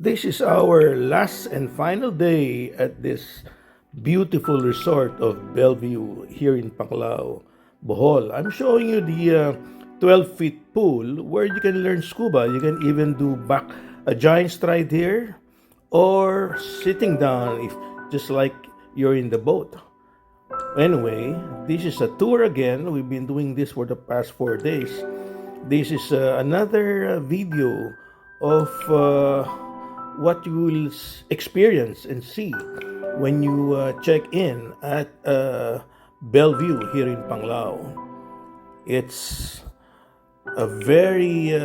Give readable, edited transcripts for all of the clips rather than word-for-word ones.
This is our last and final day at this beautiful resort of Bellevue here in Panglao, Bohol. I'm showing you the 12-feet pool where you can learn scuba. You can even do back a giant stride here or sitting down if just like you're in the boat. Anyway, this is a tour again. We've been doing this for the past 4 days. This is another video of what you will experience and see when you check in at Bellevue here in Panglao. It's a very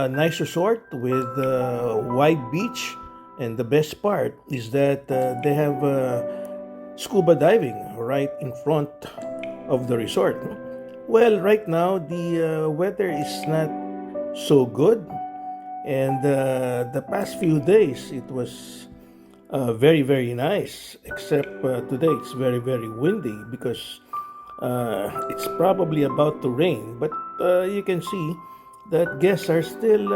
nice resort with a wide beach, and the best part is that they have scuba diving right in front of the resort. Well, right now the weather is not so good, and the past few days it was very nice. Except today it's very windy because it's probably about to rain. But you can see that guests are still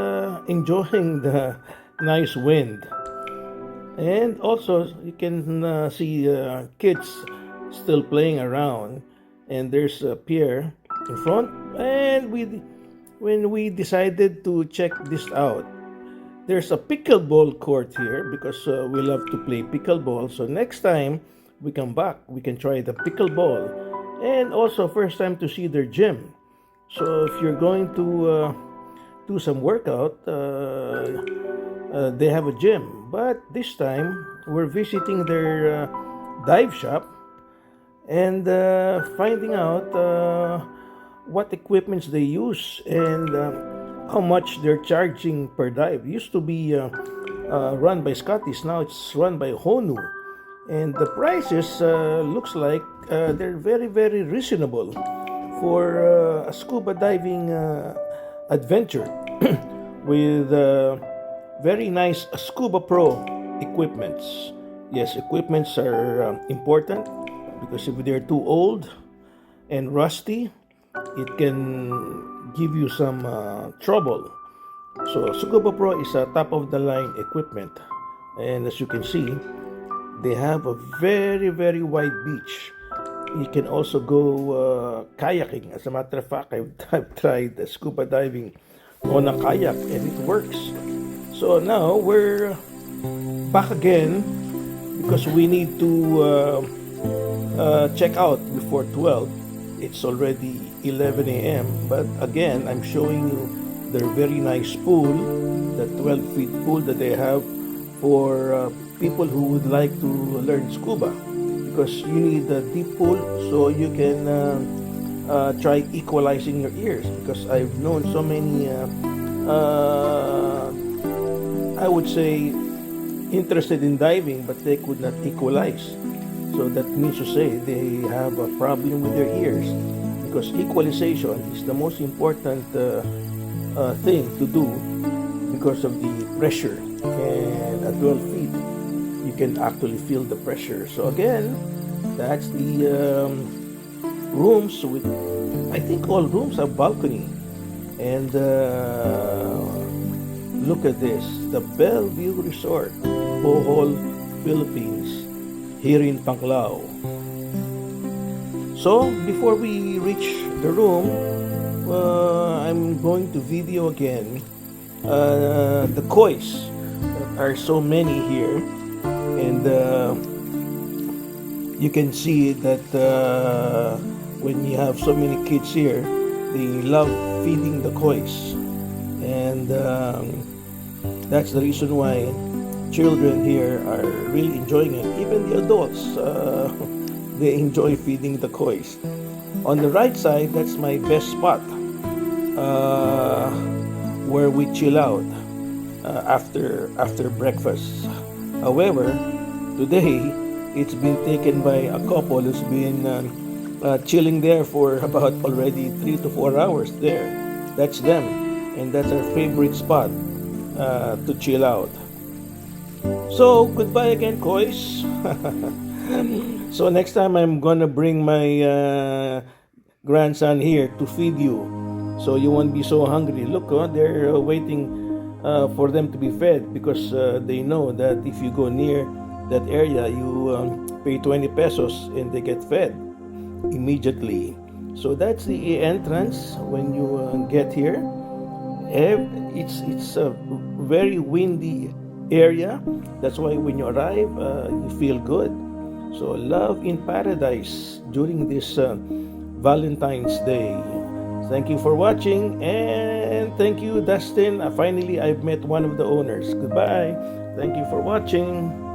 enjoying the nice wind. And also, you can see kids still playing around, and there's a pier in front. And when we decided to check this out, there's a pickleball court here because we love to play pickleball. So next time we come back, we can try the pickleball, and also first time to see their gym. So if you're going to do some workout, they have a gym. But this time we're visiting their dive shop and finding out what equipments they use and how much they're charging per dive. It used to be run by Scottish, now it's run by Honu, and the prices looks like they're very reasonable for a scuba diving adventure with very nice Scuba Pro equipments. Yes, equipments are important because if they're too old and rusty, it can give you some trouble. So Scuba Pro is a top of the line equipment, and as you can see, they have a very wide beach. You can also go kayaking. As a matter of fact, I've tried scuba diving on a kayak and it works. So now we're back again because we need to check out before 12. It's already 11 a.m. But again, I'm showing you their very nice pool, the 12-feet pool that they have for people who would like to learn scuba. Because you need a deep pool so you can try equalizing your ears. Because I've known so many, I would say, interested in diving, but they could not equalize. So that means to say they have a problem with their ears, because equalization is the most important thing to do because of the pressure. And at 12 feet, you can actually feel the pressure. So again, that's the rooms with, I think all rooms have balcony. And look at this, the Bellevue Resort, Bohol, Philippines, here in Panglao. So before we reach the room, I'm going to video again the kois. There are so many here, and you can see that when you have so many kids here, they love feeding the kois, and that's the reason why children here are really enjoying it. Even the adults, they enjoy feeding the kois. On the right side, that's my best spot where we chill out after breakfast. However, today it's been taken by a couple who's been chilling there for about already 3 to 4 hours there. That's them, and that's our favorite spot to chill out. So goodbye again, kois. So next time I'm gonna bring my grandson here to feed you, so you won't be so hungry. Look, they're waiting for them to be fed, because they know that if you go near that area, you pay 20 pesos and they get fed immediately. So that's the entrance when you get here. It's a very windy area. That's why when you arrive, you feel good. So love in paradise during this Valentine's Day. Thank you for watching, and thank you, Dustin. Finally, I've met one of the owners. Goodbye. Thank you for watching.